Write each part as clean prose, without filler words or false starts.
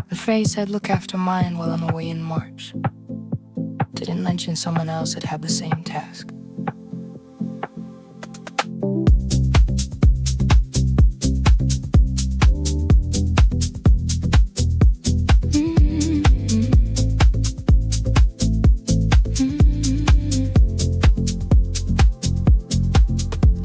The phrase said, "Look after mine while I'm away in March." Didn't mention someone else had had the same task.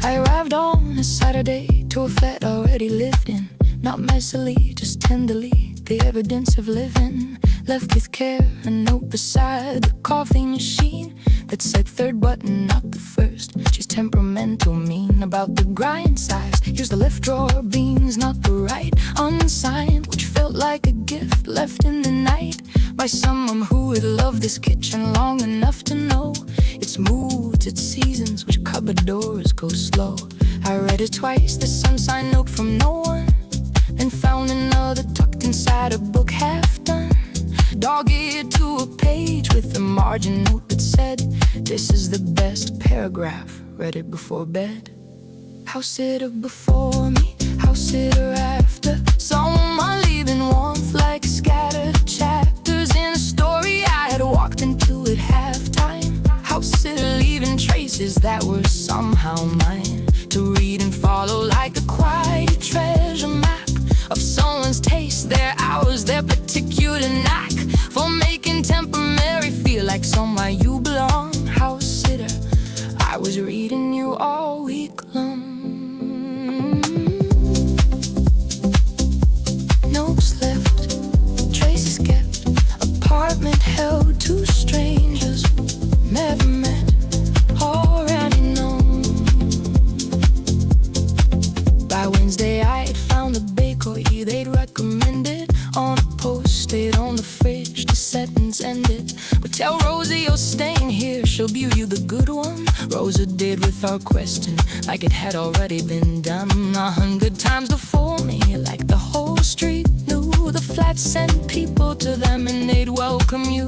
I arrived on a Saturday to a flat already lived in. Not messily, just tenderly, the evidence of living. Left with care, a note beside the coffee machine that said third button, not the first. She's temperamental, mean about the grind size. Here's the left drawer beans, not the right. Unsigned, which felt like a gift left in the night by someone who had loved this kitchen long enough to know its moods, its seasons, which cupboard doors go slow. I read it twice, this unsigned note from no one, then found another tucked inside a book half done. Dog-eared to a page with a margin note that said, "This is the best paragraph." Read it before bed. House sitter before me, house sitter after. Someone leaving warmth like scattered chapters in a story I had walked into at halftime. House sitter leaving traces that were somehow mine, to read and follow like a quiet treasure map of someone's taste, their hours, their particular knack for making temporary feel like somewhere you belong. House sitter, I was reading you all week long. Notes left, traces kept, apartment held, two strangers never met, already known. By Wednesday I had found the bakery they'd recommended on a post-it on the fridge. The sentence ended with, "Tell Rosie you're staying here, she'll view you the good one." Rosa did without question, like it had already been done 100 times before me, like the whole street knew. The flat sent people to them and they'd welcome you.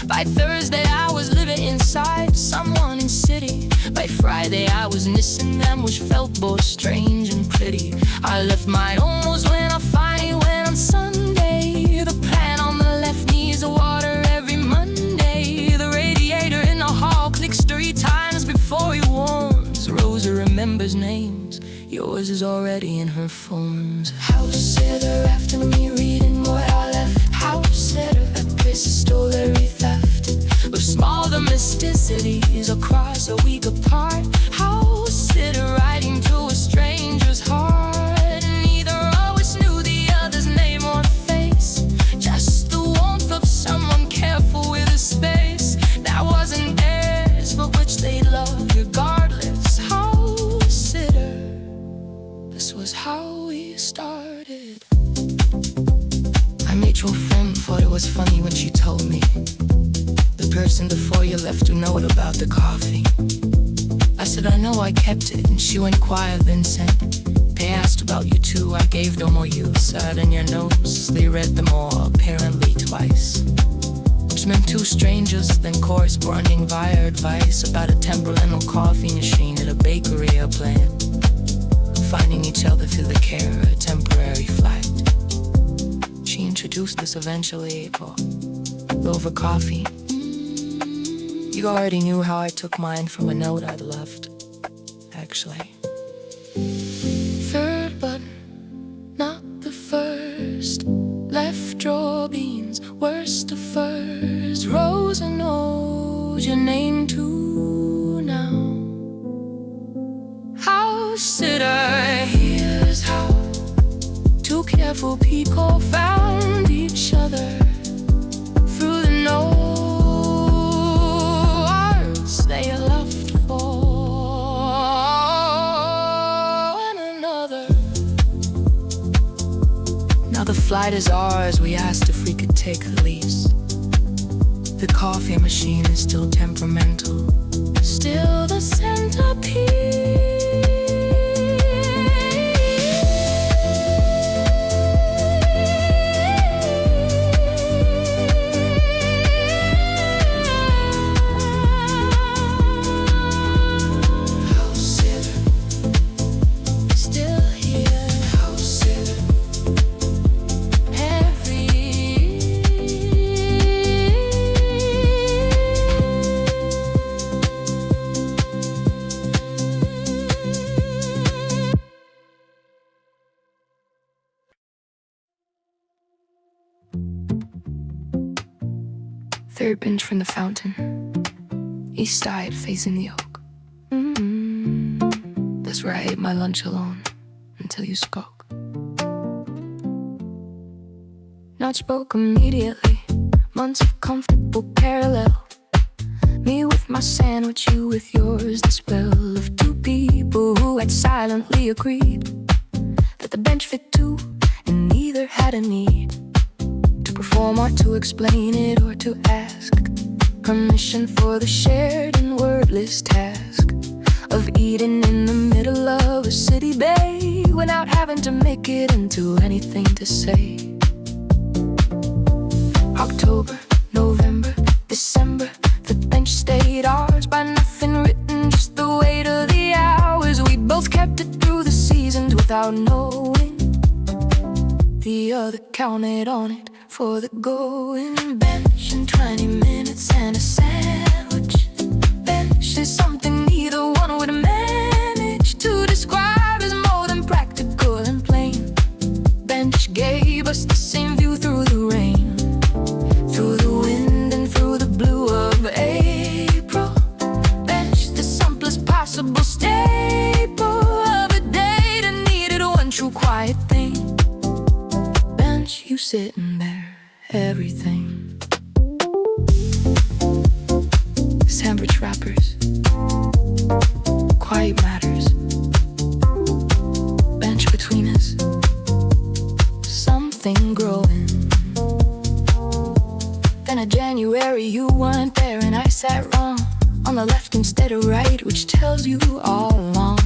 By Thursday I was living inside someone in city. By Friday I was missing them, which felt both strange and pretty. I left my almost when I finally went on Sunday. The plant on the left needs water every Monday. The radiator in the hall clicks 3 times before he warms. Rosa remembers names, yours is already in her phones. House sitter after me reading what I left. House sitter, a epistolary theft of small domesticities across a week apart. House sitter writing to a stranger's heart. Neither always knew the other's name or face, just the warmth of someone careful with a space that wasn't theirs, but which they loved regardless. House sitter, this was how we started. My mutual friend thought it was funny when she told me the person before you left to note about the coffee. I said, "I know, I kept it," and she went quiet, then said, "They asked about you too, I gave no more use. Out in your notes, they read them all, apparently twice." Which meant 2 strangers then corresponding via advice about a temperamental coffee machine at a bakery or plant, finding each other through the care of a temporary flight. She introduced us eventually over coffee. You already knew how I took mine from a note I'd left, actually. Third button, not the first. Left drawer beans, worst of first. Rosa knows your name too now. House sitter, here's how 2 careful people found each other through the notes they left for one another. Now the flight is ours, we asked if we could take the lease. The coffee machine is still temperamental, still the centerpiece. House sitter, still here. Third bench from the fountain, east side facing the oak. That's where I ate my lunch alone until you spoke. Not spoke immediately, months of comfortable parallel. Me with my sandwich, you with yours. The spell of two people who had silently agreed that the bench fit two, and neither had a need to perform or to explain it or to ask permission for the shared and wordless task of eating in the middle of a city bay without having to make it into anything to say. October, November, December, the bench stayed ours by nothing written, just the weight of the hours. We both kept it through the seasons without knowing the other counted on it for the going. Bench and 20 minutes and a sandwich. Bench is something neither one would manage to describe as more than practical and plain. Bench gave us the same view through the rain, through the wind and through the blue of April. Bench, the simplest possible staple of a day that needed one true quiet thing. Bench, you sitting there, everything. Sandwich wrappers, quiet matters. Bench between us, something growing. Then in January you weren't there and I sat wrong on the left instead of right, which tells you all along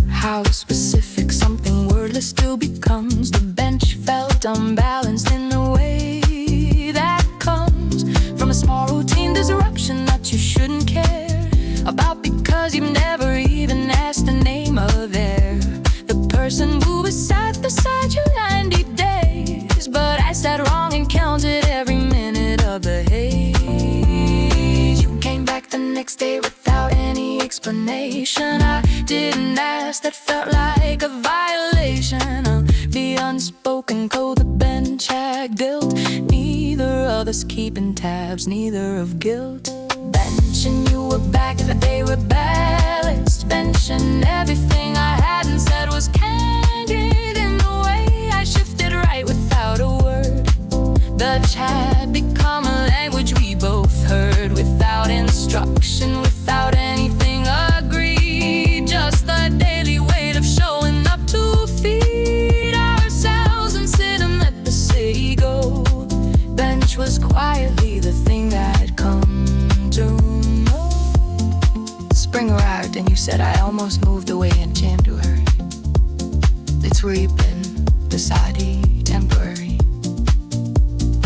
how specific something wordless still becomes. The bench felt unbalanced in a way that comes from a small routine disruption that you shouldn't care about because you've never even asked the name of there. The person who was sat beside you 90 days, but I sat wrong and counted every minute of the haze. You came back the next day without any explanation. I didn't ask, that felt like a violation of the unspoken code the bench had built. Neither of us keeping tabs, neither of guilt. Bench and you were back, but they were balanced. Bench and everything I hadn't said was candid in the way I shifted right without a word. Dutch had become a language we both heard without instruction, without anything agreed. Just the daily weight of showing up to feed ourselves and sit and let the city go. Bench was quietly the thing that had come to know. Spring arrived and you said I almost moved away in January. It's where you've been, beside temporary.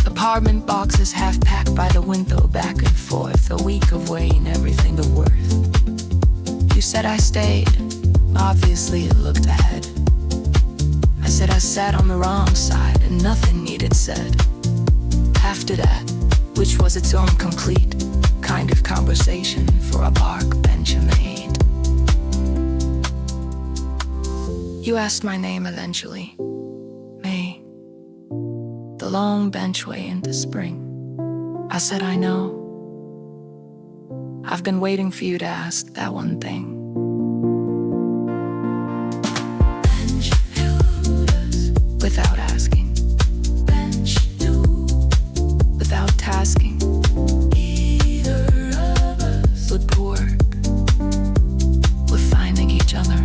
Apartment boxes half packed by the window, back and forth, a week of weighing everything of worth. You said I stayed, obviously it looked ahead. I said I sat on the wrong side and nothing needed said. After that, which was its own complete kind of conversation for a park bench made. You asked my name eventually, May. The long benchway into spring. I said I know. I've been waiting for you to ask that one thing. Bench held us without asking. Bench knew without tasking. Either of us would work. We're finding each other.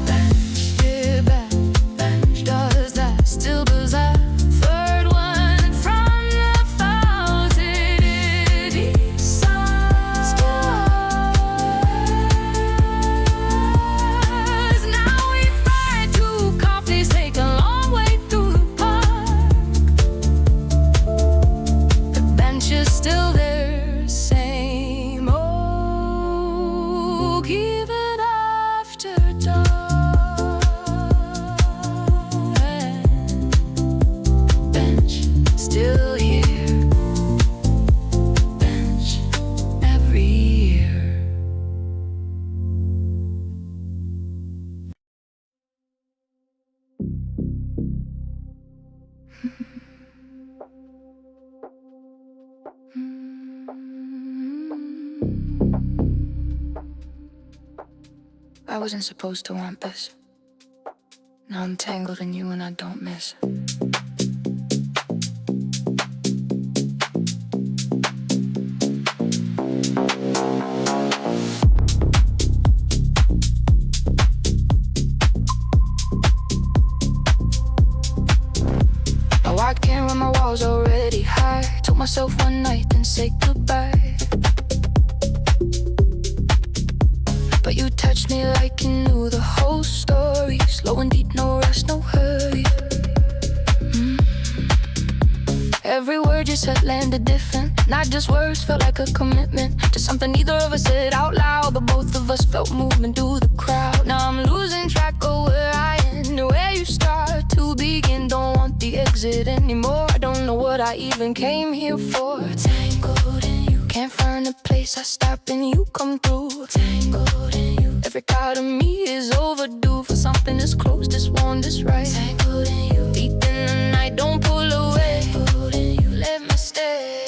Bench did that. Bench does that. Still does that. Third one from the fountain, east side. Stars. Now we've had 2 coffees, take a long way through the park. The bench is still there, same old, even after dark. Bench still here. Bench every year. I wasn't supposed to want this. Now I'm tangled in you and I don't miss. I walked in when my walls already high. Told myself one night then say goodbye. But you touched me like you knew the whole story. Slow and deep, no rush, no hurry. Every word you said landed different. Not just words, felt like a commitment to something neither of us said out loud, but both of us felt movement through the crowd. Now I'm losing track of where I end, where you start to begin. Don't want the exit anymore. I don't know what I even came here for. Tangled in you, can't find a place I stop and you come through. Tangled in you, every part of me is overdue for something this close, this warm, this right. Tangled in you, deep in the night, don't pull away. Tangled in you, let me stay.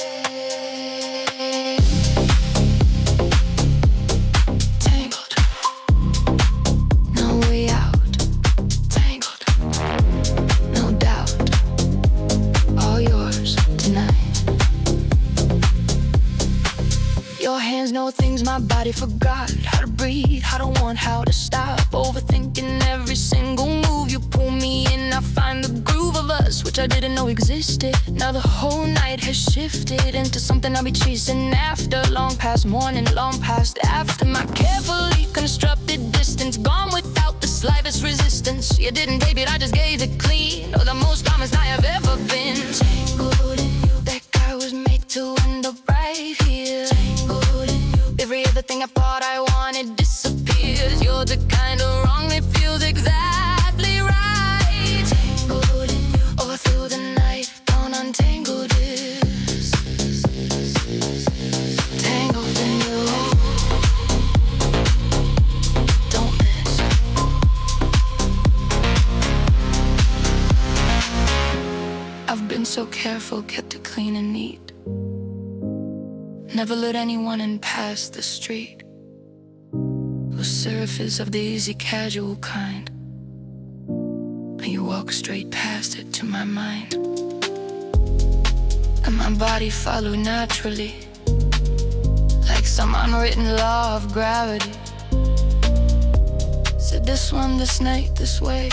Tangled, no way out. Tangled, no doubt, all yours tonight. Your hands know things my body forgot. How to breathe, how to want, how to stop. Overthinking every single move. You pull me in, I find the groove of us, which I didn't know existed. Now the whole night has shifted into something I'll be chasing after. Long past morning, long past after. My carefully constructed distance gone without the slightest resistance. You didn't tape it, I just gave it clean. Oh, the most honest I have ever been. Tangled in you, that guy was made to end up right here. Tangled in you, every other thing I thought I wanted disappears. You're the kind of wrong that feels exactly right. Tangled in you, all through the night, don't untangle this. Tangled in you, don't miss. I've been so careful, kept it clean and neat. Never let anyone in past the street. Those surfaces of the easy casual kind. And you walk straight past it to my mind. And my body followed naturally, like some unwritten law of gravity. Said this one, this night, this way.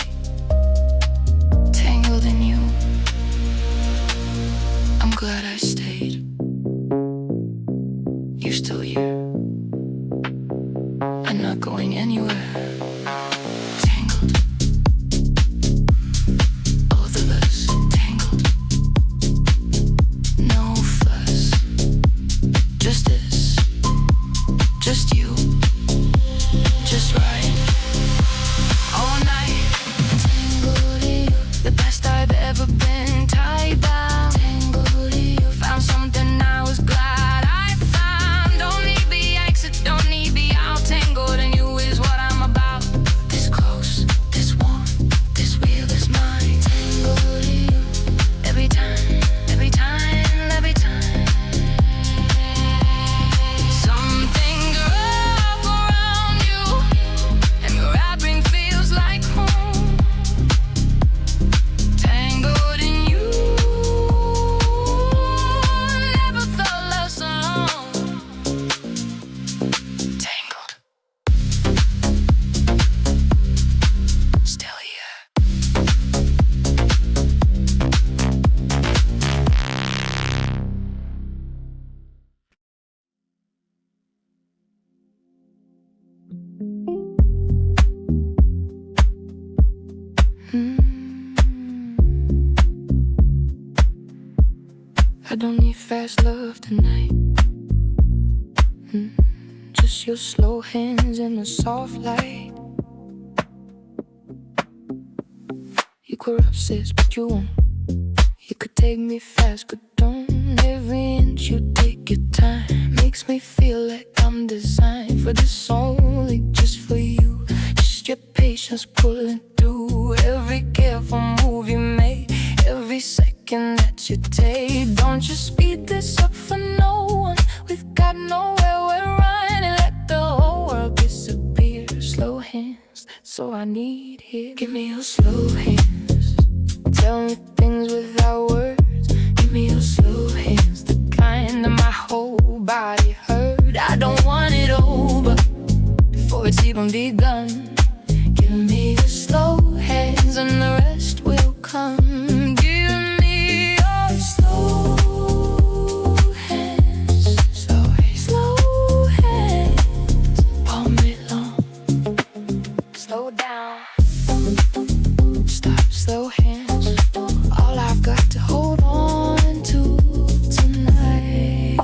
Tangled in you, I'm glad I stayed. You're still here, I'm not going anywhere. Tangled, both of us tangled. No fuss, just this, just you, just right. All night, tangled in you, the best I've ever been. Tied down, tangled in you, found something I was glad I found. Don't need the exit, don't need the out. Tangled in you is what I'm about. This close, this warm, this real is mine. Tangled in you, every time, every time, every time. Something's up around you, and your wrapping feels like home. Tangled in you, never felt love song. Tangled, still here. I don't need fast love tonight. Just your slow hands and the soft light. You could obsess, but you won't. You could take me fast, but don't. Every inch you take your time makes me feel like I'm designed for this, only just for you. Just your patience pulling through every careful move you make, every second that you take. Don't you speed this up for no one. We've got nowhere we're running. Let the whole world disappear. Slow hands, so I need here. Give me your slow hands, tell me things without words. Give me your slow hands, the kind that my whole body hurt. I don't want it over before it's even begun. Give me your slow hands and the rest will come. Give me your slow hands, slow hands, slow hands. Pull me long, slow down, stop, slow hands. All I've got to hold on to tonight.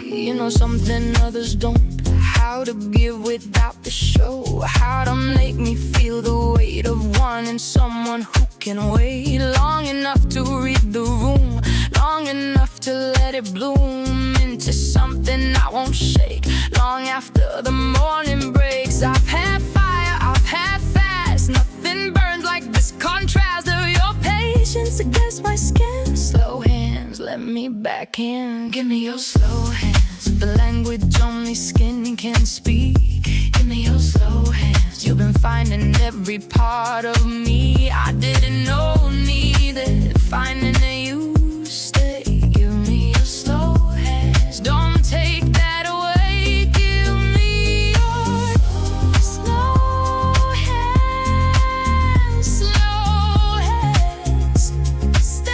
You know something others don't, how to give without the show, how to make me feel the weight of wanting someone who can wait long enough to read the room, long enough to let it bloom into something I won't shake. Long after the morning breaks, I've had fire, I've had fast. Nothing burns like this contrast of your patience against my skin. Slow hands, let me back in. Give me your slow hands, the language only skin can speak. Give me your slow hands, you've been finding every part of me I didn't know needed, finding that you stay. Give me your slow hands, don't take that away. Give me your slow hands, slow hands. Stay.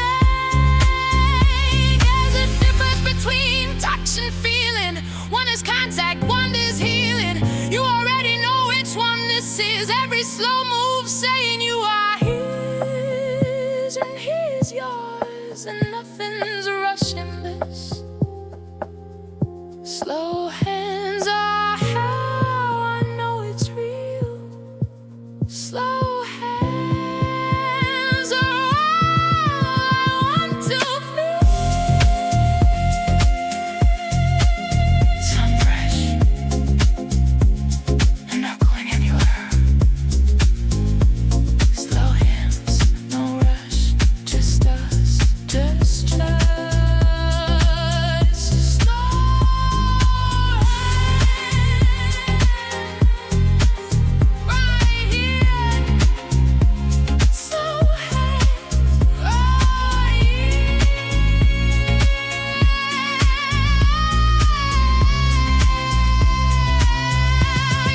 There's a difference between touch and feeling. One is contact, one is healing. You already know which one this is. Every slow move saying you are his and he's yours, and nothing's rushing this. Slow hands are how I know it's real. Slow hands are all I want to feel. Sun fresh, I'm not going anywhere. Slow hands, no rush, just us, just us. Slow hands, right here. Slow hands, right here.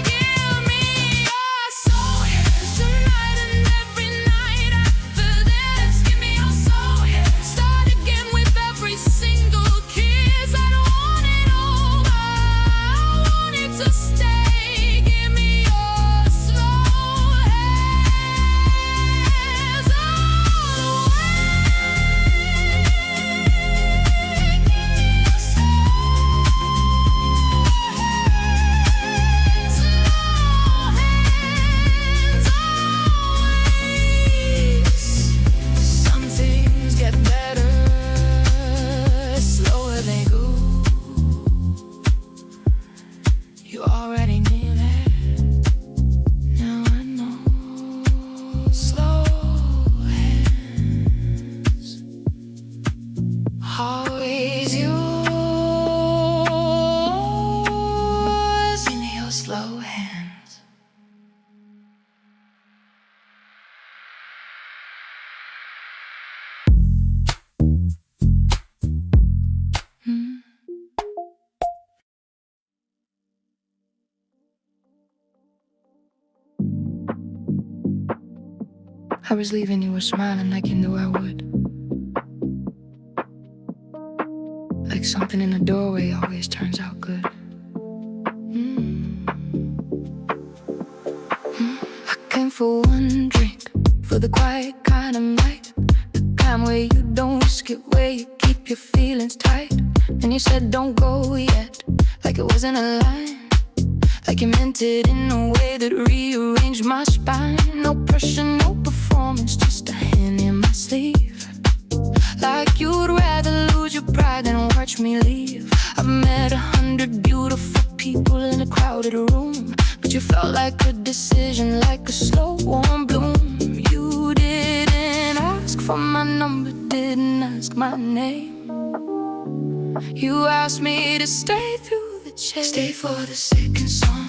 Give me your soul hands tonight and every night after this. Give me your soul hands. Start again with every single kiss. I don't want it over, I want it to stay. Give me your slow hands all the way. Give me your slow hands, always. Some things get better, slower they go. You already knew that, now I know. Slow hands, always yours. Give me your slow hands. I was leaving, you were smiling like you knew I would. Like something in the doorway always turns out good. I came for one drink, for the quiet kind of night, the kind where you don't risk it, where you keep your feelings tight. And you said don't go yet, like it wasn't a line, like you meant it in a way that rearranged my spine. No pressure, no performance, just a hand in my sleeve. Like you'd rather lose your pride than watch me leave. I've met 100 beautiful people in a crowded room, but you felt like a decision, like a slow warm bloom. You didn't ask for my number, didn't ask my name. You asked me to stay through the chase, stay for the second song.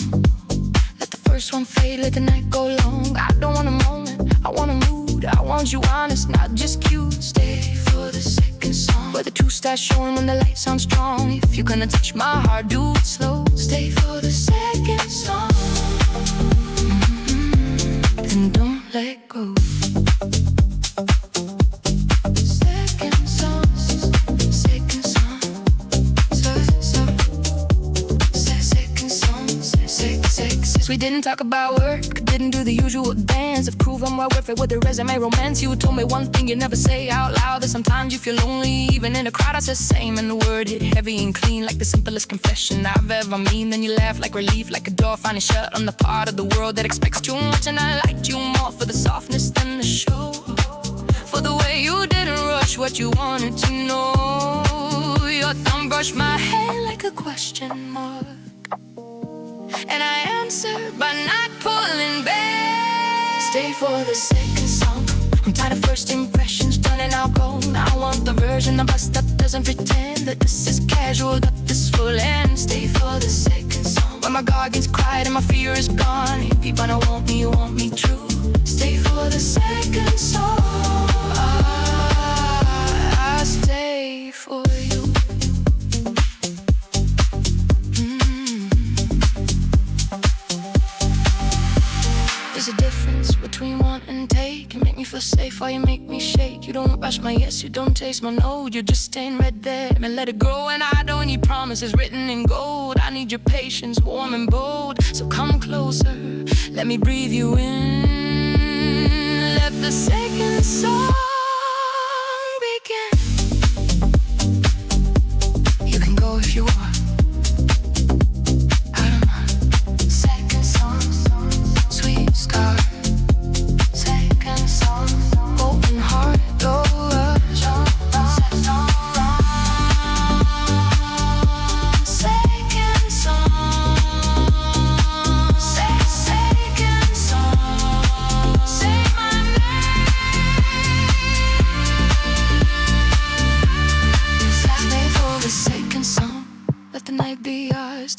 Let the first one fade, let the night go long. I don't want a moment, I want a mood. I want you honest, not just cute. Stay for the second song, where the truth starts showing when the light sounds strong. If you're gonna touch my heart, do it slow. Stay for the second song, and don't let go. Second song, second song, second song, second. We didn't talk about work, didn't do the usual dance of prove I'm well worth it with the resume romance. You told me one thing you never say out loud, that sometimes you feel lonely even in a crowd. I said same, and the word hit heavy and clean, like the simplest confession I've ever mean. Then you laugh like relief, like a door finally shut on the part of the world that expects too much. And I liked you more for the softness than the show, for the way you didn't rush what you wanted to know. Your thumb brushed my head like a question mark, and I answered by not pulling back. Stay for the second song. I'm tired of first impressions, done and now go. Now I want the version of us that doesn't pretend that this is casual, that this full end. Stay for the second song, when my guard gets quiet and my fear is gone. If you wanna want me, you want me true. Stay for the second song. I stay for you. There's a difference between want and take. You make me feel safe while you make me shake. You don't rush my yes, you don't taste my no. You're just staying right there and let it grow. And I don't need promises written in gold. I need your patience, warm and bold. So come closer, let me breathe you in. Let the second song begin. You can go if you want.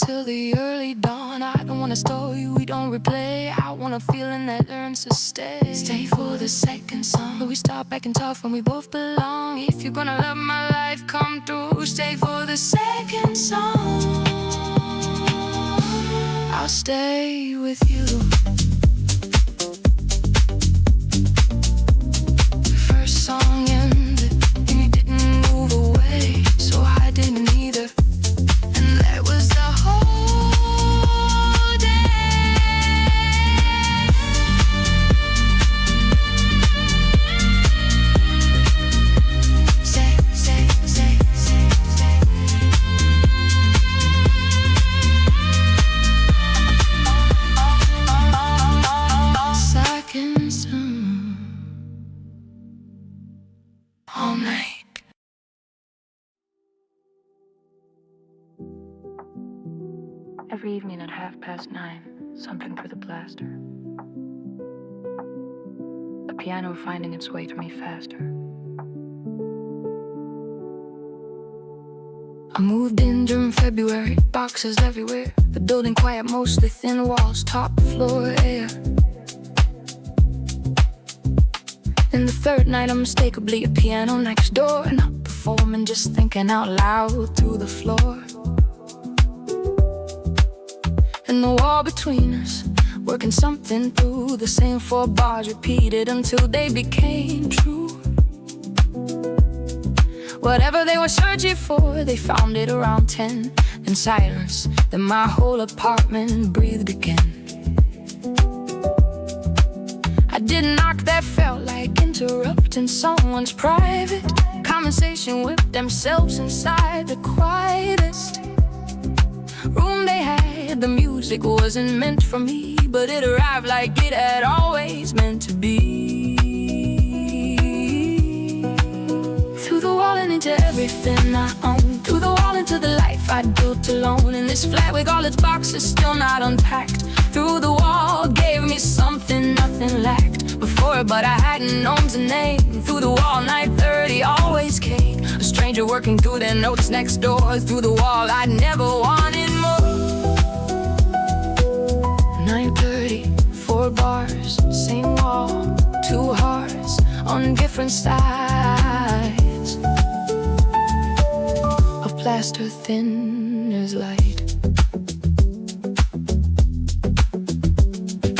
Till the early dawn. I don't wanna stall you, we don't replay. I want a feeling that learns to stay. Stay for the second song, where we stop back and talk when we both belong. If you're gonna love my life, come through. Stay for the second song. I'll stay with you. The first song ended and you didn't move away, so I didn't either. All night. Every evening at 9:30, something through the blaster. The piano finding its way to me faster. I moved in during February, boxes everywhere. The building quiet, mostly thin walls, top floor air. And the third night, unmistakably a piano next door, not performing, just thinking out loud through the floor. And the wall between us, working something through. The same 4 bars repeated until they became true. Whatever they were searching for, they found it around 10. In silence, then my whole apartment breathed again. I did a knock that felt like interrupting someone's private conversation with themselves inside the quietest room they had. The music wasn't meant for me, but it arrived like it had always meant to be. Through the wall and into everything I own, through the wall into the life I built alone. In this flat with all its boxes still not unpacked. Through the wall gave me something nothing lacked before, but I hadn't known to name. Through the wall 9:30 always came, a stranger working through their notes next door. Through the wall I never wanted more. 9:30 different sides of plaster thin as light.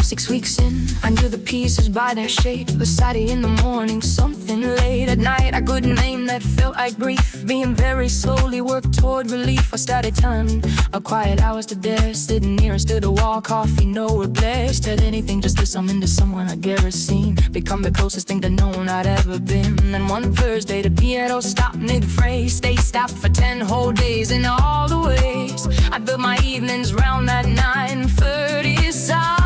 6 weeks in, I knew the pieces by their shape. A Saturday in the morning, something late at night. I couldn't name that felt like grief. Being very slowly worked toward relief. I started telling a quiet hours to dare. Sitting nearest to the wall, coffee, no replace. Said anything just to summon to someone I'd ever seen. Become the closest thing to known I'd ever been. And one Thursday the piano stopped mid-phrase. They stopped for 10 whole days in all the ways I built my evenings round that 9:30 sound.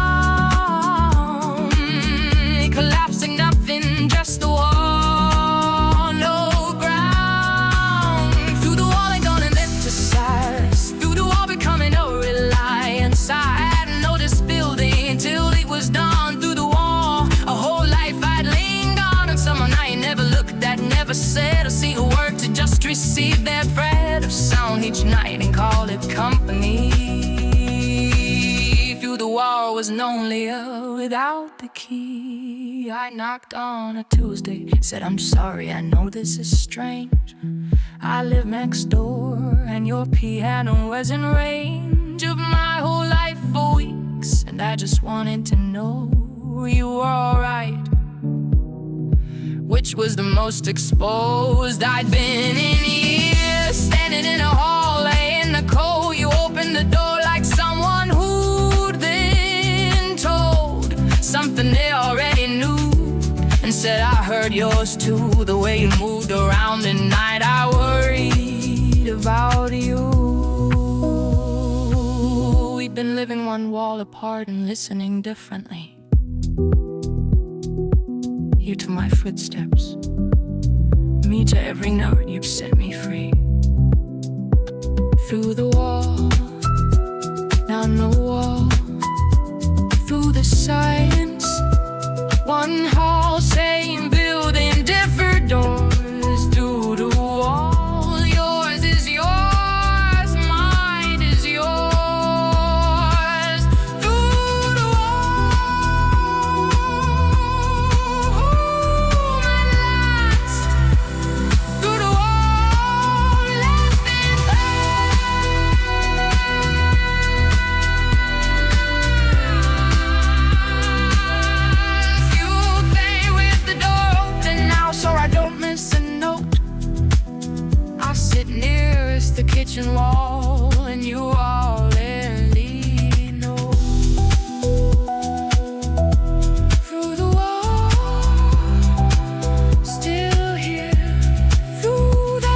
Collapsing, nothing, just the wall, no ground. Through the wall ain't gonna emphasize. Through the wall becoming a reliance. I hadn't noticed building till it was done. Through the wall, a whole life I'd leaned on. And someone I ain't never looked at, never said a single word, to just receive that thread of sound each night and call it company. Through the wall was lonelier without the key. I knocked on a Tuesday, said I'm sorry, I know this is strange. I live next door and your piano was in range of my whole life for weeks, and I just wanted to know you were alright. Which was the most exposed I'd been in years. Standing in a hallway in the cold, you opened the door like someone who'd been told something they already knew, and said I heard yours too. The way you moved around at night, I worried about you. We'd been living one wall apart and listening differently. You to my footsteps, me to every note, you've set me free. Through the wall, now no wall. Through the silence, one hall, same building, different doors. Through the wall, yours is yours, mine is yours. Through the wall, at last. Through the wall, left in so I don't miss a note. I sit nearest the kitchen wall, and you already know. Through the wall, still here. Through the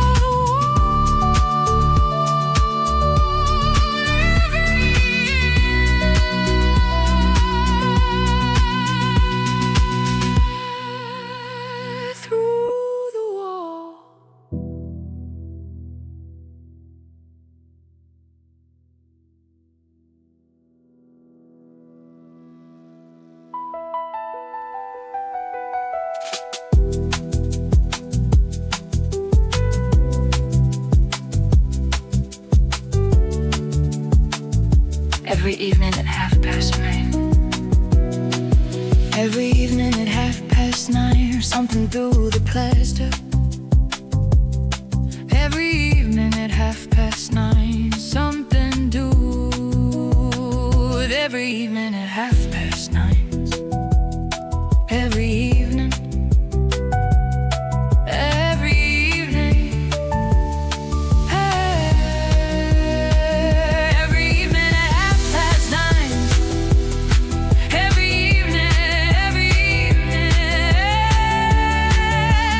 every evening at 9:30. Every evening at 9:30, or something through the plaster. Every evening at 9:30, something do. Every evening at 9:30. Every evening. Every evening. Every evening at 9:30. Every evening. Every evening.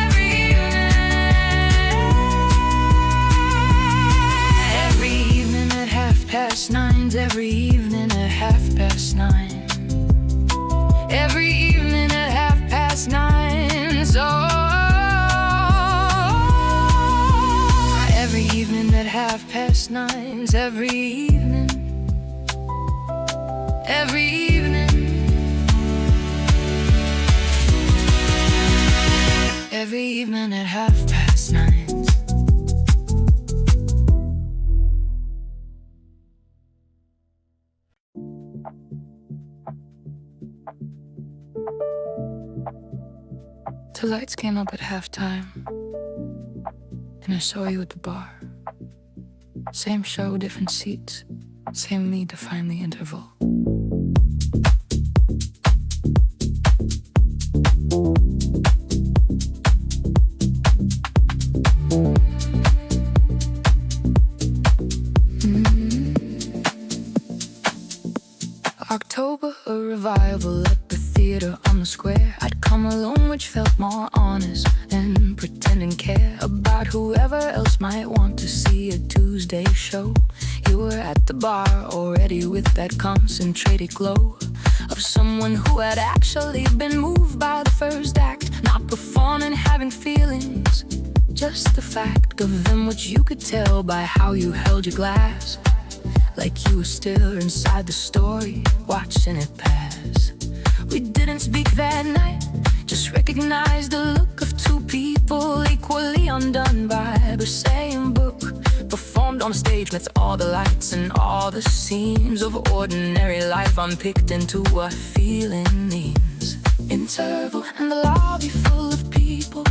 Every evening. Every evening at 9:30. Every evening at 9:30. Every evening at 9:30. So every evening at 9:30. Every evening. Every evening. Every evening at 9:30. The lights came up at halftime, and I saw you at the bar. Same show, different seats, same need to find the interval. October, a revival at the theater on the square. I'd come alone, which felt more honest than pretending care about whoever else might want to see a Tuesday show. You were at the bar already with that concentrated glow of someone who had actually been moved by the first act, not performing, having feelings, just the fact of them, which you could tell by how you held your glass, like you were still inside the story, watching it pass. We didn't speak that night, just recognized the look of two people equally undone by the same book, performed on stage with all the lights and all the scenes of ordinary life unpicked into what feeling means. Interval and the lobby full of people.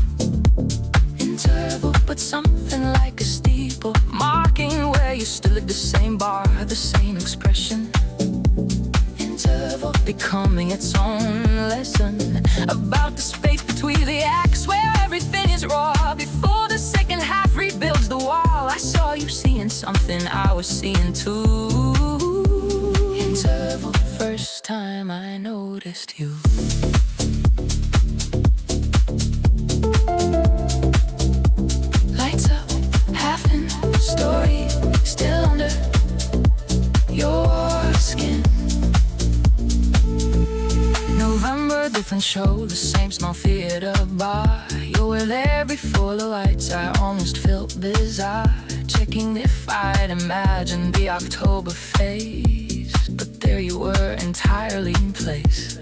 Interval, but something like a steeple, marking where you stood at the same bar, the same expression. Interval, becoming its own lesson about the space between the acts, where everything is raw before the second half rebuilds the wall. I saw you seeing something I was seeing too. Interval, first time I noticed you. Lights up, half in story, still under your skin. November, different show, the same small theater bar. You were there before the lights, I almost felt bizarre, checking if I'd imagined the October phase. But there you were, entirely in place.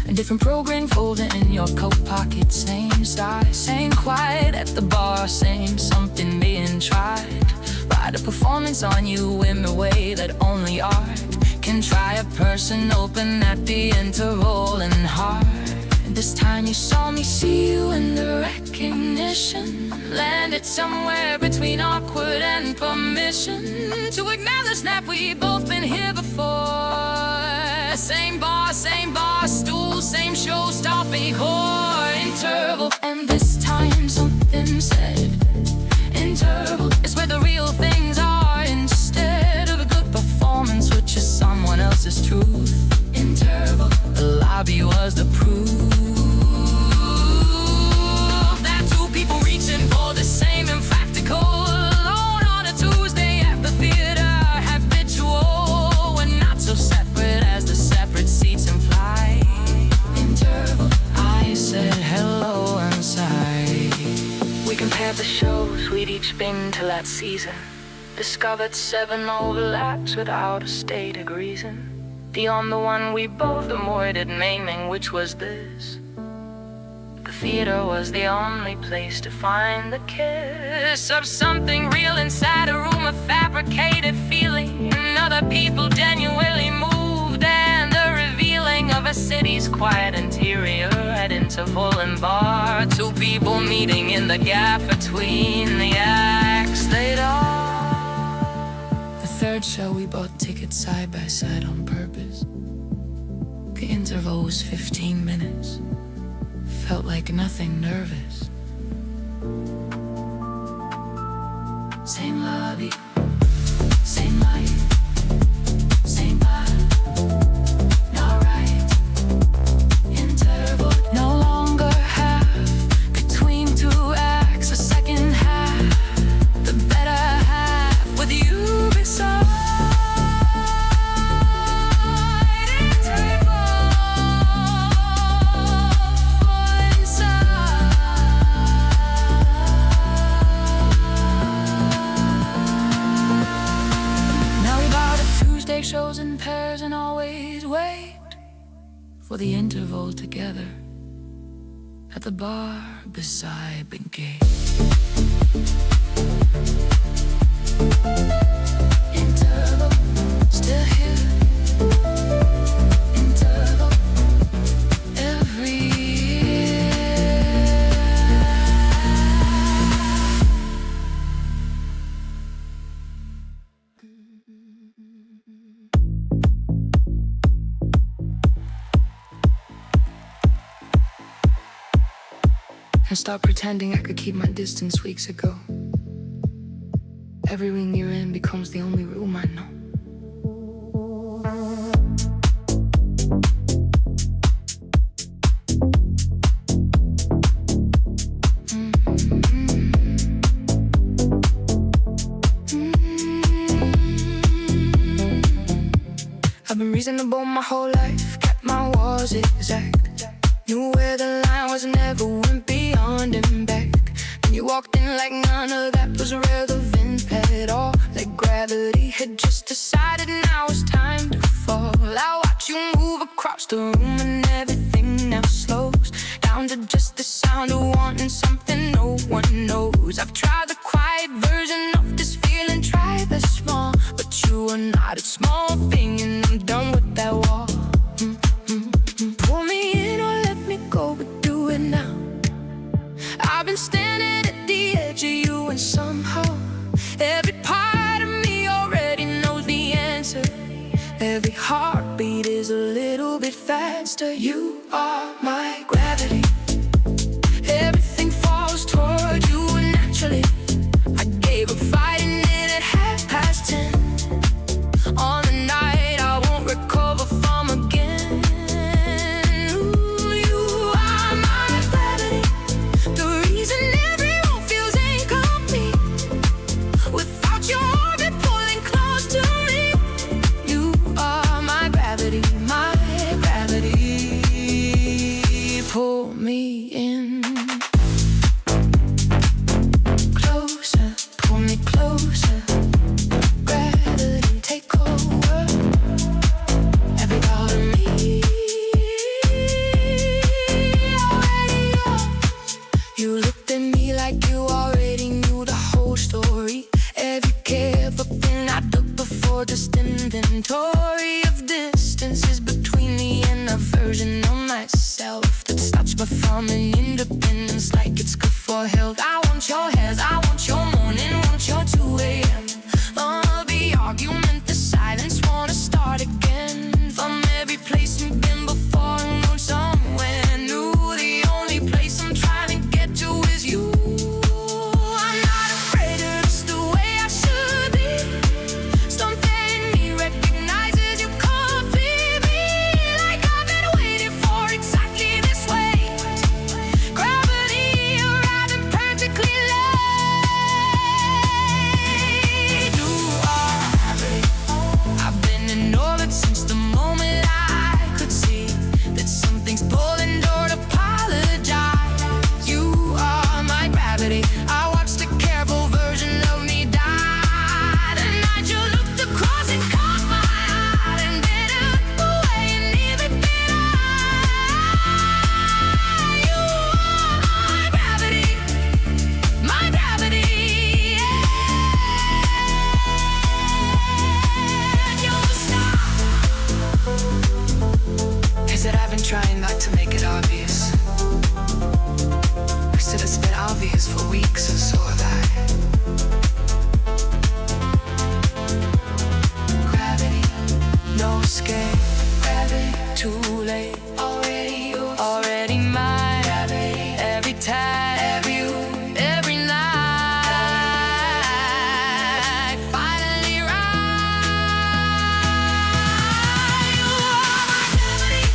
A different program folding in your coat pocket, same size, same quiet at the bar, same something being tried. Write a performance on you in the way that only art can try. A person open at the interval and hard. This time you saw me see you, and the recognition landed somewhere between awkward and permission to acknowledge that we've both been here before. Same bar, stool, same show, stopping core. Interval, and this time something said. Interval is where the real things are, instead of a good performance, which is someone else's truth. Interval, the lobby was the proof that two people reaching for the same impractical, alone on a Tuesday at the theater, habitual, we're not so separate as the separate seats imply. Interval, I said hello inside. We compared the shows we'd each been to that season, discovered 7 overlaps without a stated reason. Beyond the one we both avoided naming, which was this: the theater was the only place to find the kiss of something real inside a room of fabricated feeling, and other people genuinely moved, and the revealing of a city's quiet interior at interval and bar. Two people meeting in the gap between the acts they'd all. The third show we bought tickets side by side on purpose. The interval was 15 minutes. Felt like nothing nervous. Same lobby, same light, same vibe. Not right. Interval, no longer half between two acts, a second half, the better half with you beside. Shows in pairs and always wait for the interval together at the bar beside the gate. Interval, still here. Interval, every year. and stop pretending I could keep my distance weeks ago. Every ring you're in becomes the only room I know. I've been reasonable my whole life, kept my walls exact. Knew where the line was, never went beyond and back. And you walked in like none of that was relevant at all. Like gravity had just decided now it's time to fall. I watch you move across the room and everything now slows down to just the sound of wanting something no one knows. I've tried the quiet version of this feeling, tried the small, but you are not a small thing, and I'm done with that wall. Pull me in or let me go, but do it now. I've been standing at the edge of you, and somehow every part of me already knows the answer. Every heartbeat is a little bit faster. You are my gravity. Everything falls toward you naturally. I gave up fighting it at 10:30 on the night I won't recover from again. Ooh, you are my gravity, the reason everyone feels incomplete without your orbit pulling close to me. You are my gravity, my gravity. Pull me in closer, pull me closer. Gravity take over every part of me. Already yours. You looked at me like you already knew the whole story. Every careful thing I took before, just inventory of distances between me and a version of myself that stops me from an independence like it's good for health. I want your hairs, I want your morning, want your 2 a.m. The argument, the silence, wanna start again. From every place you've been before and go somewhere new. The only place I'm trying to get to is you. I'm not afraid of just the way I should be. Something in me recognizes you complete me. Like I've been waiting for exactly this way. Gravity arriving perfectly late. You are gravity. I've been in orbit since the moment I could see that something's pulling toward apologize. You are my gravity. I watched a careful version of me die. The night you looked across and caught my eye, and then looked away and neither did I. You are my gravity, my gravity. And you'll stop. Is that I've been trying not to make it obvious. I said it's been obvious for weeks, and so have I. Gravity, no escape. Gravity, too late. Already yours, already mine. Gravity, every time, every night. Finally right. You are my gravity.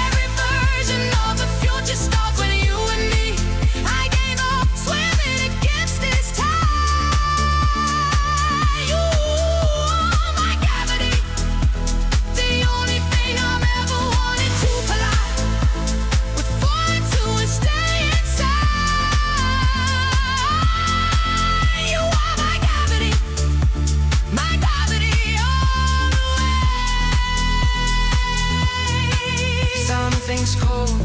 Every version of the future starts with you and me. I gave up swimming against this tide. You are my gravity, the only thing I'm ever wanted to collide with, fall into and stay inside. You are my gravity all the way. Something's cold,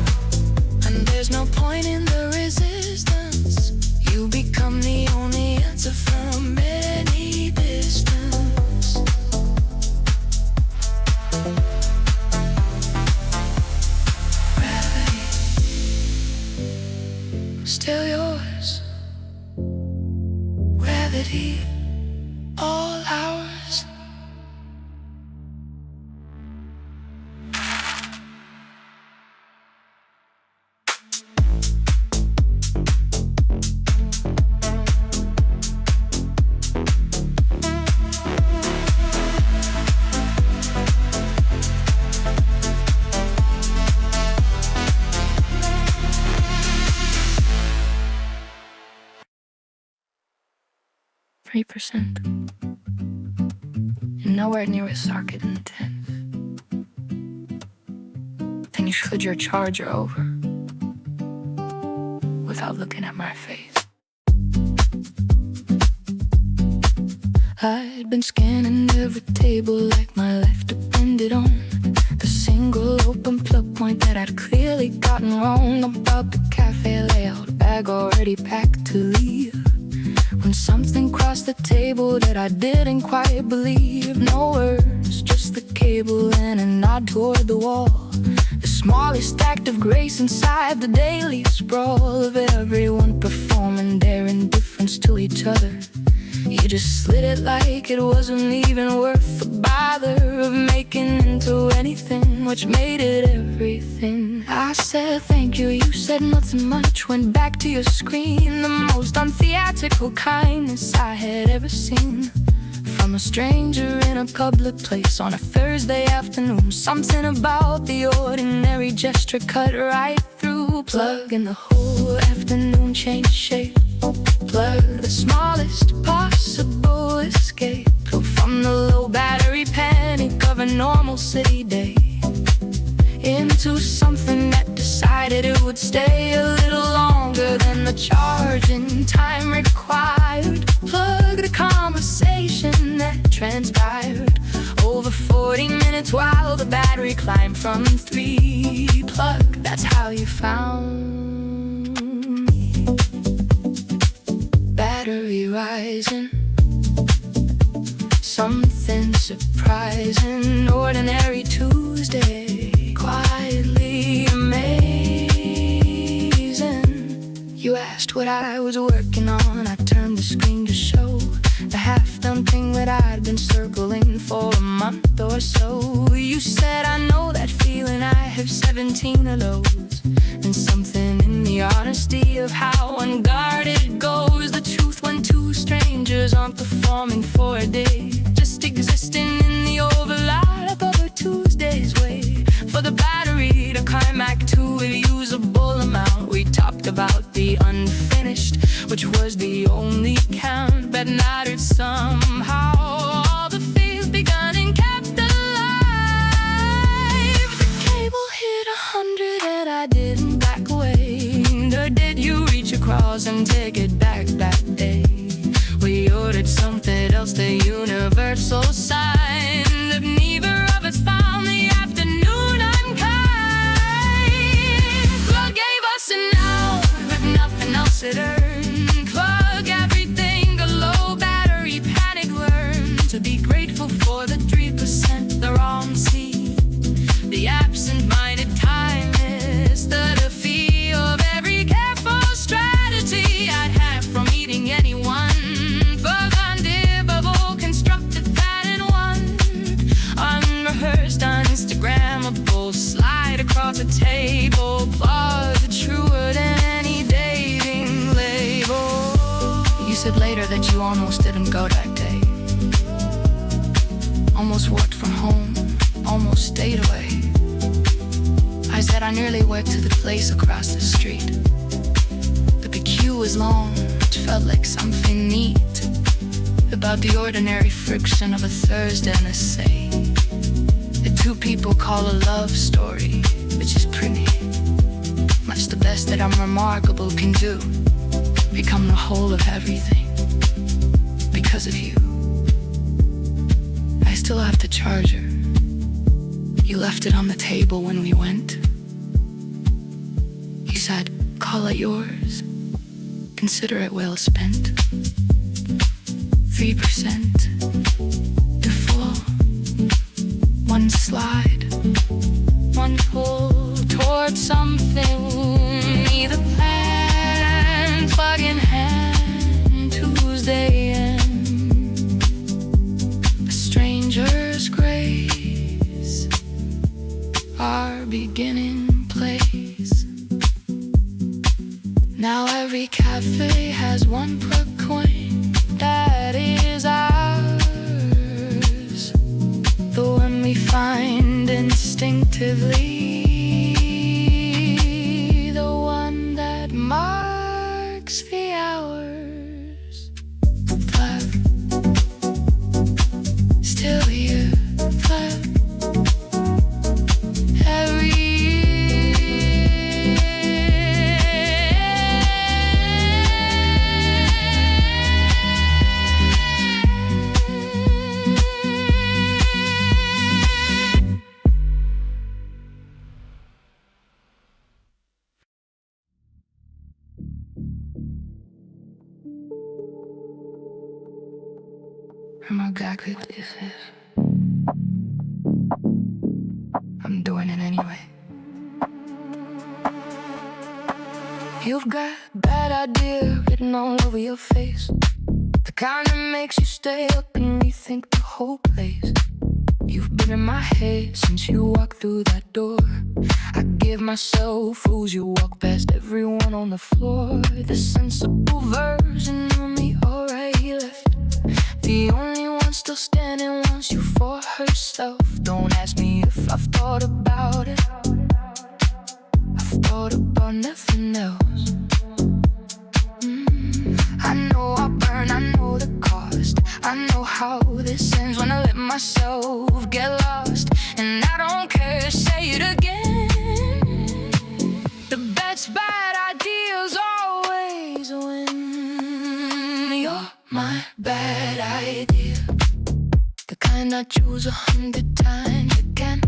and there's no point in the resistance. You become the only answer from any distance. Gravity, still yours. Gravity, all ours. 3%. And nowhere near as socket intense. Then you slid your charger over without looking at my face. I'd been scanning every table like my life depended on the single open plug point that I'd clearly gotten wrong about the cafe layout, bag already packed to leave, when something crossed the table that I didn't quite believe. No words, just the cable and a nod toward the wall, the smallest act of grace inside the daily sprawl of everyone performing their indifference to each other. You just slid it like it wasn't even worth the bother of making into anything, which made it everything. I said thank you, you said nothing much, went back to your screen. The most untheatrical kindness I had ever seen from a stranger in a public place on a Thursday afternoon. Something about the ordinary gesture cut right through. Plug in the whole afternoon changed shape. Plug the smallest possible escape from the low battery panic of a normal city day into something that decided it would stay a little longer than the charging time required. Plug the conversation that transpired over 40 minutes while the battery climbed from 3. Plug, that's how you found me. Battery rising, something surprising. Ordinary Tuesday, quietly amazing. You asked what I was working on, I turned the screen to show the half-done thing that I'd been circling for a month or so. You said, I know that feeling, I have 17 of those. And something in the honesty of how unguarded it goes. The truth when two strangers aren't performing for a day, just existing in the overlap of a Tuesday's way. For the battery to climax to a usable amount, we talked about the unfinished, which was the only count that mattered somehow. All the faith begun and kept alive. The cable hit 100 and I didn't back away. Nor did you reach across and take it back that day. We ordered something else, the universal sign that neither of us found the afternoon unkind. Plug gave us an hour with nothing else at earned. Plug everything, a low battery panic learned to be grateful for the 3%, the wrong seed, the absent-minded timist, the defeat of every careful strategy I'd have from eating anyone. For the undippable, constructed that in one unrehearsed, Instagrammable slide across the table. Plug the truer than any dating label. You said later that you almost didn't go that day. Almost worked from home, almost stayed away. I said I nearly worked to the place across the street, but the queue was long, which felt like something neat about the ordinary friction of a Thursday and a say that two people call a love story, which is pretty much the best that I'm remarkable can do. Become the whole of everything because of you. I still have the charger. You left it on the table when we went. You said, call it yours, consider it well spent. 3% to full, one slide, one pull toward something. Either plan, plug in hand, Tuesday end. A stranger's grace, our beginning place. Now every cafe has one plug coin that is ours, the one we find instinctively, the one that marks the hours. Plug exactly what this is. I'm doing it anyway. You've got bad idea written all over your face, the kind that makes you stay up and rethink the whole place. You've been in my head since you walked through that door. I give myself rules, you walk past everyone on the floor. The sensible version of me already left, the only one still standing wants you for herself. Don't ask me if I've thought about it, I've thought about nothing else. I know I'll burn, I know the cost, I know how this ends when I let myself get lost. And I don't care, say it again, the best bad ideas always win. You're my bad idea, the kind I choose 100 times again.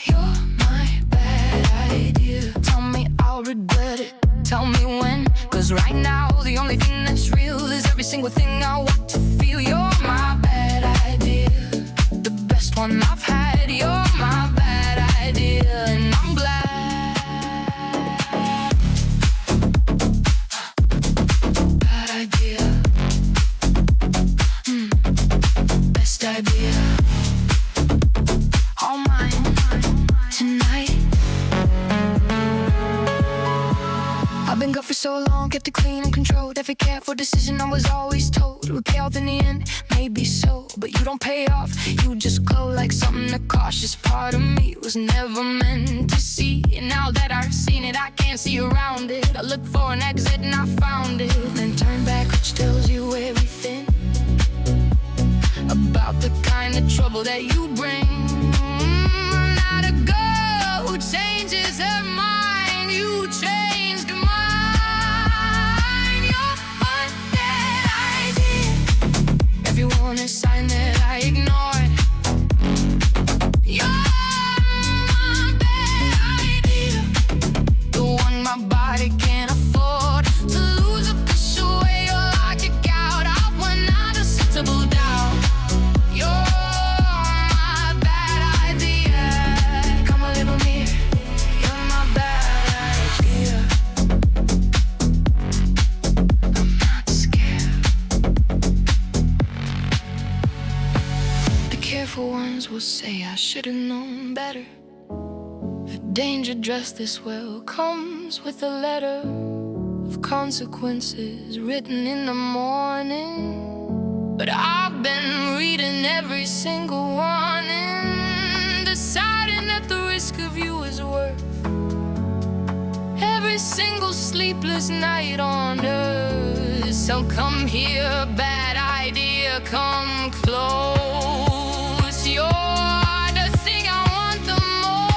You're my bad idea, tell me I'll regret it, tell me when, 'cause right now the only thing that's real is every single thing I want to feel. You're my bad idea, the best one I've had. You're my bad idea, and I'm glad. Bad idea, best idea, all mine tonight. I've been gone for so long, kept it clean and controlled. Every careful decision I was always told would pay off in the end, maybe so, but you don't pay off, you just glow like something the cautious part of me was never meant to see. And now that I've seen it, I can't see around it. I looked for an exit and I found it, then turn back, which tells you everything about the kind of trouble that you bring. I'm not a girl who changes her mind, you changed mine. You're my bad idea, everyone is a sign that I ignored. You're my bad idea, the one my body can't afford to lose or push away or lock it out. I want not a settle down. You're my bad idea, come a little near. You're my bad idea, I'm not scared. The careful ones will say I should've known better. The danger dressed this well comes with a letter of consequences written in the morning. But I've been reading every single one and deciding that the risk of you is worth every single sleepless night on earth. So come here, bad idea, come close. You're the thing I want the most.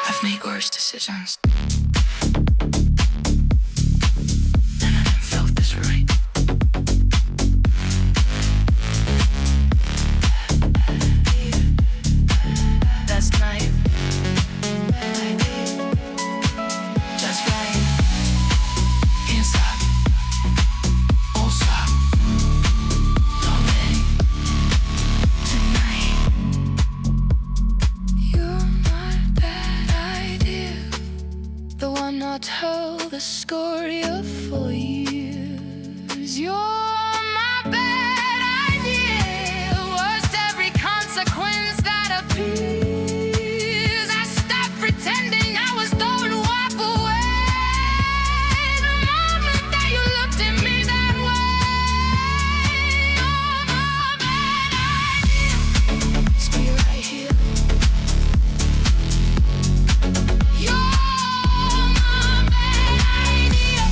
I've made worse decisions, and I never felt this right. Last night, I did just right. Can't stop, won't stop. All day, tonight. You're my bad idea, the one I'll tell the story of for years. You're my bad idea, worst every consequence that appears. I stopped pretending I was going to walk away the moment that you looked at me that way. You're my bad idea, stay right here. You're my bad idea,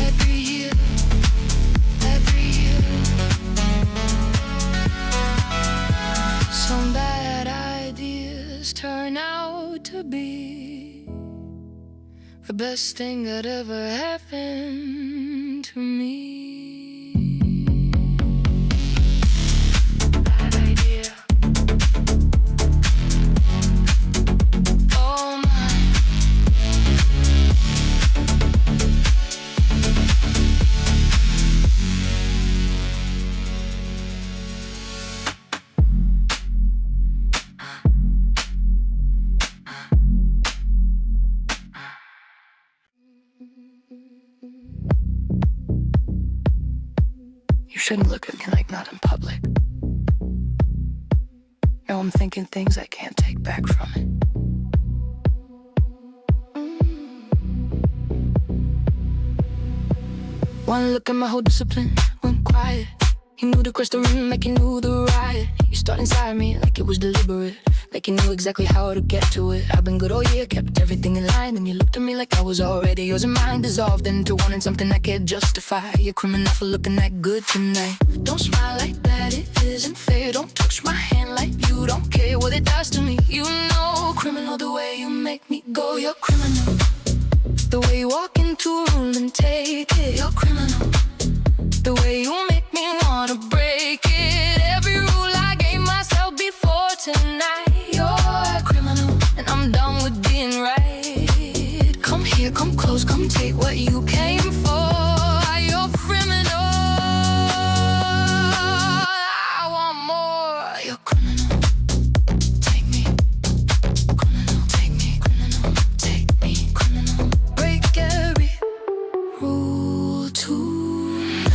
every year, every year. Some bad ideas turn out to be the best thing that ever happened to me. Bad idea, all mine. shouldn't look at me like not in public. Now I'm thinking things I can't take back from it. One look at my whole discipline went quiet. He moved across the room like he knew the riot. You start inside me like it was deliberate, like you knew exactly how to get to it. I've been good all year, kept everything in line. And you looked at me like I was already yours, and mine dissolved into wanting something I can't justify. You're criminal for looking that good tonight. Don't smile like that, it isn't fair. Don't touch my hand like you don't care what it does to me. You know, criminal, the way you make me go. You're criminal. The way you walk into a room and take it. You're criminal. The way you make me wanna break it. Every rule I gave myself before tonight. You're a criminal, and I'm done with being right. Come here, come close, come take what you came for. You're criminal. I want more. You're criminal. Take me. Criminal. Take me. Criminal. Take me. Criminal. Break every rule tonight.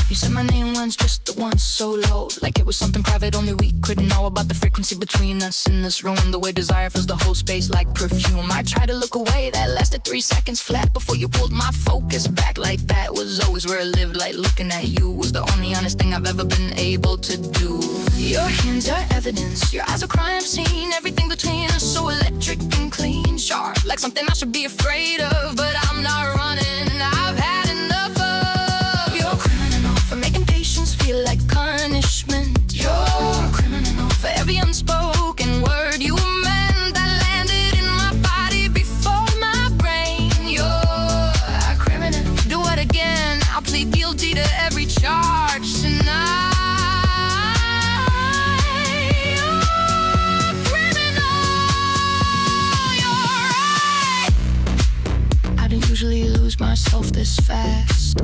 You said my name once, just the once, so low, like it was something private only we could know about. The frequency between us in this room, the way desire fills the whole space like perfume. I tried to look away, that lasted 3 seconds flat before you pulled my focus back. Like that was always where I lived, like looking at you was the only honest thing I've ever been able to do. Your hands are evidence, your eyes are crime scene. Everything between us so electric and clean, sharp, like something I should be afraid of, but I'm not running. I've had enough of your criminal for making patience feel like punishment. You're criminal for every unspoken word you meant that landed in my body before my brain. You're a criminal. Do it again, I'll plead guilty to every charge tonight. You're criminal. You're right. I don't usually lose myself this fast.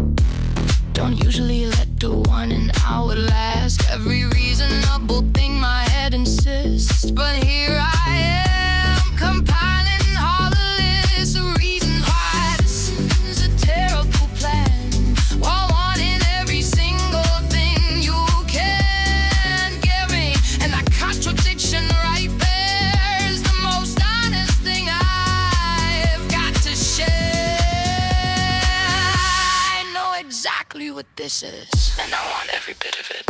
Don't usually let the 1 hour last. Every reasonable thing my head insists, but here I am compiling all the list of reasons why this is a terrible plan, while wanting every single thing you can give me. And that contradiction right there is the most honest thing I've got to share. I know exactly what this is, and I want every bit of it.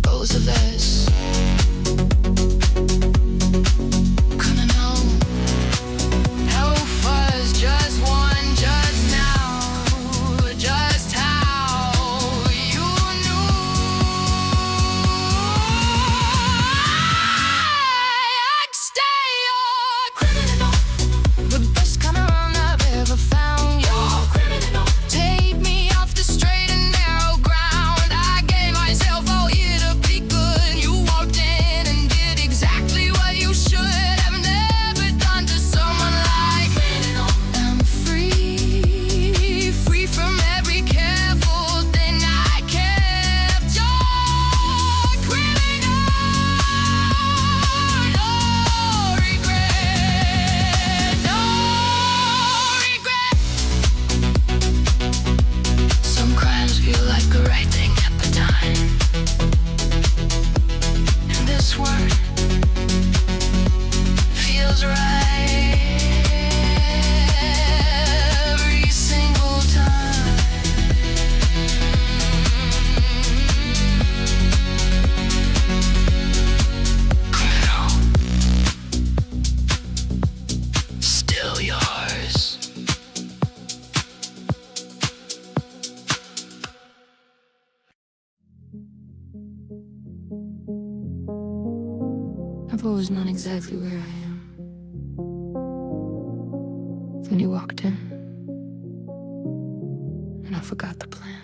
Both of us gonna know how fuzz just one just now, just how you knew. I'd stay your criminal, the best kind of run I've ever found. You're criminal. Take me off the straight and narrow ground. I gave myself all year to be good. You walked in and did exactly what you should have never done to someone like criminal. I'm free, free from every careful thing I kept. You're criminal. No regret, no regret. Some crimes feel like the right thing at the time, and this one feels right every single time. Criminal, still yours. I've always known exactly where I am. Then you walked in, and I forgot the plan.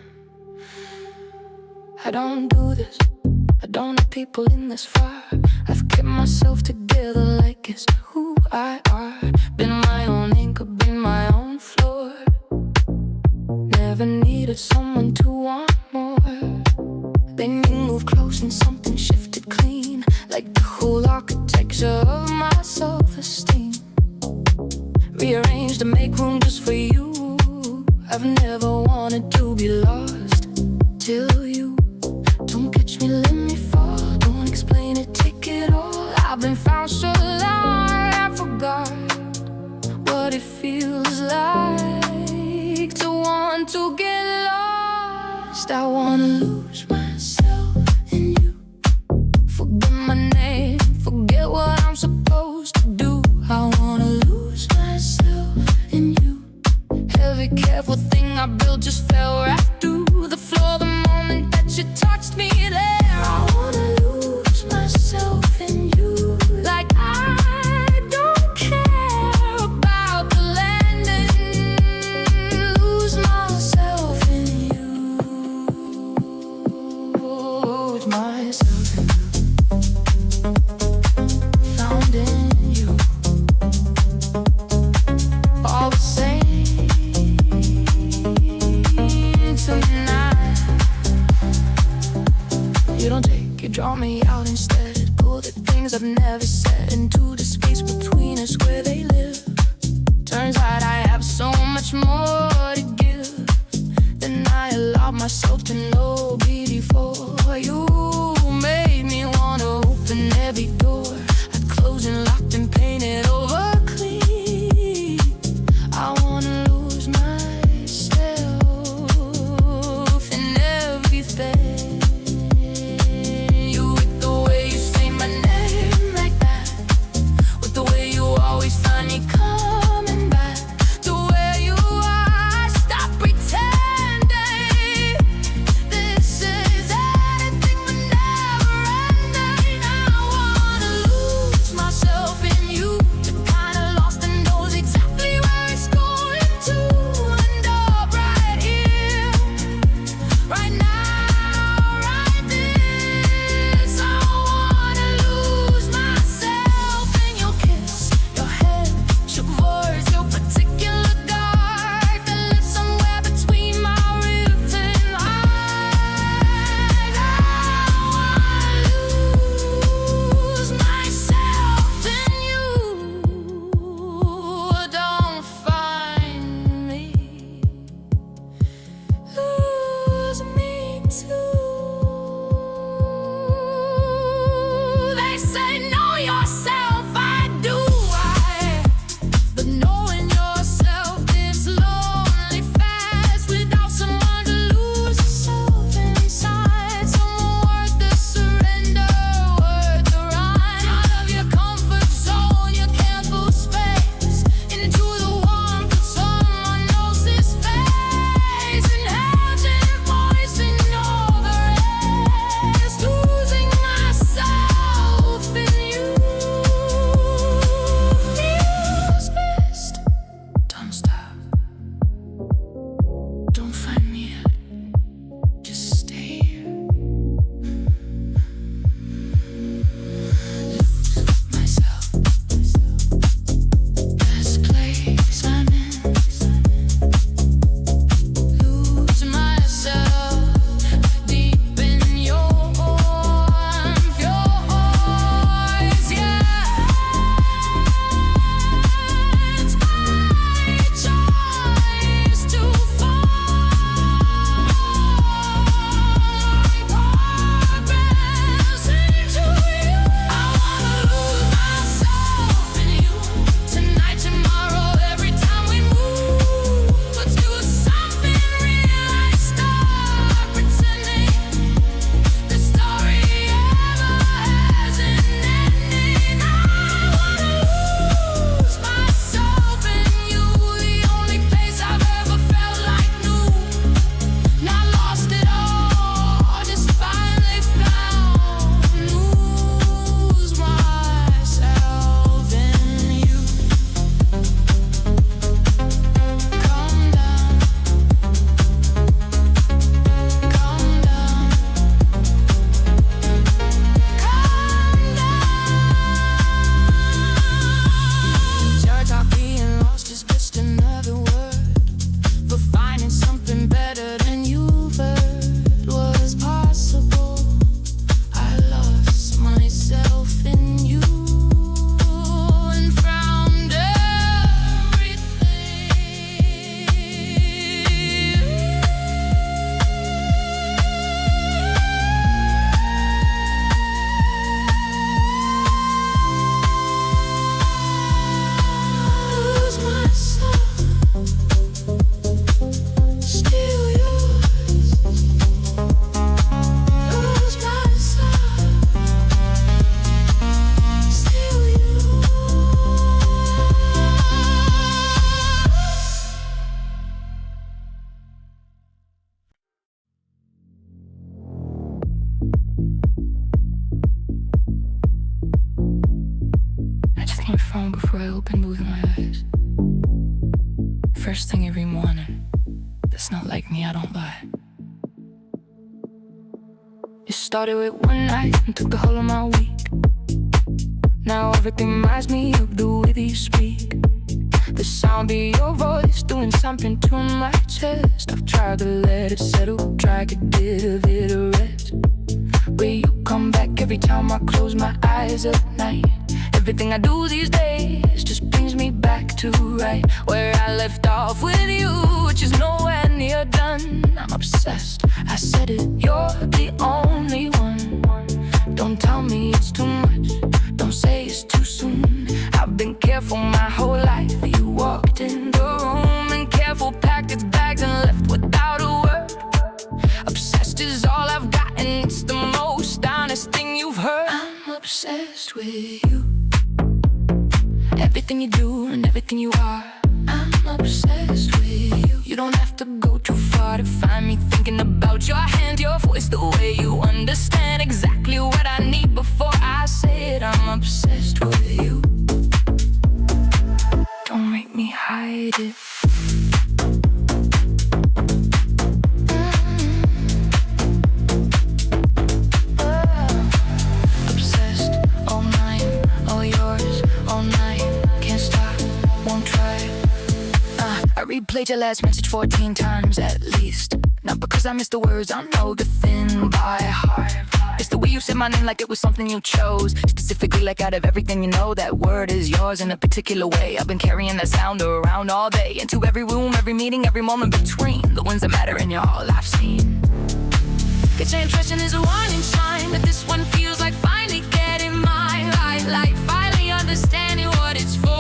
I don't do this, I don't have people in this far. I've kept myself together like it's who I are. Been my own anchor, been my own floor. Never needed someone to want more. Then you moved close and something shifted clean, like the whole architecture of my self-esteem. rearrange to make room just for you. I've never wanted to be lost till you. Don't catch me, let me fall. Don't explain it, take it all. I've been found so long, I forgot what it feels like to want to get lost. I wanna lose myself in you. Forget my name, forget what I'm supposed to do. I wanna lose myself in you. Every careful thing I built just fell right through the floor the moment that you touched me there. I wanna lose myself in you. Like I don't care about the landing. Lose myself in you. Lose myself in you. Found in you. All the same tonight. You don't take, you draw me out instead. Pull the things I've never said into the space between us where they live. Turns out I have so much more to give than I allowed myself to know before. You made me wanna open every door I'd closed and locked and painted over clean. I wanna lose myself in everything. You with the way you say my name like that. first thing every morning. That's not like me, I don't lie. It started with one night and took the whole of my week. Now everything reminds me of the way that you speak. The sound of your voice doing something to my chest. I've tried to let it settle, tried to give it a rest. But you come back every time I close my eyes at night. Everything I do these days just brings me back to right where I left off with you, which is nowhere near done. I'm obsessed, I said it, you're the only one. Don't tell me it's too much, don't say it's too soon. I've been careful my whole life. You walked in the room and careful packed its bags and left without a word. Obsessed is all I've got and it's the most honest thing you've heard. I'm obsessed with you. Everything you do and everything you are, I'm obsessed with you. You don't have to go too far to find me thinking about your hand, your voice, the way you understand exactly what I need before I say it. I'm obsessed with you. Don't make me hide it. I replayed your last message 14 times at least. Not because I missed the words, I know the thing by heart. It's the way you said my name like it was something you chose. Specifically, like out of everything you know, that word is yours in a particular way. I've been carrying that sound around all day, into every room, every meeting, every moment between. The ones that matter and you're all I've seen. Get your impression is a warning sign, but this one feels like finally getting my light. Finally understanding what it's for.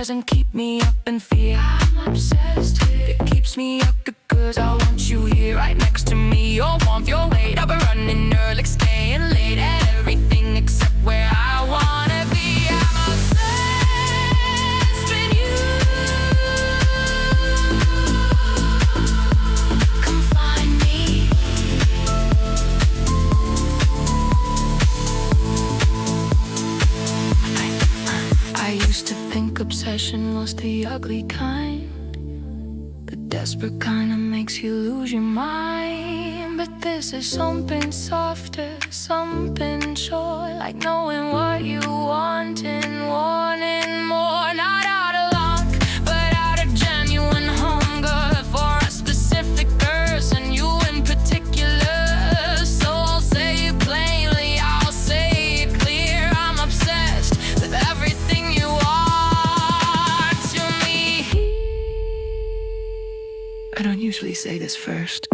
And keep me up in fear. I'm obsessed with it. It keeps me up because I want you here right next to me. Your warmth, your weight. I've been running early, staying late at everything except where I wanna be. I'm obsessed with you. Come find me. I used to think obsession was the ugly kind, the desperate kind that makes you lose your mind. But this is something softer, something sure, like knowing what you want and wanting more. Not out of luck, but out of genuine hunger for a specific person, you in particular. So I'll say it plainly, I'll say it clear. I'm obsessed with everything you are to me. I don't usually say this first.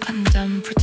I'm done pretending.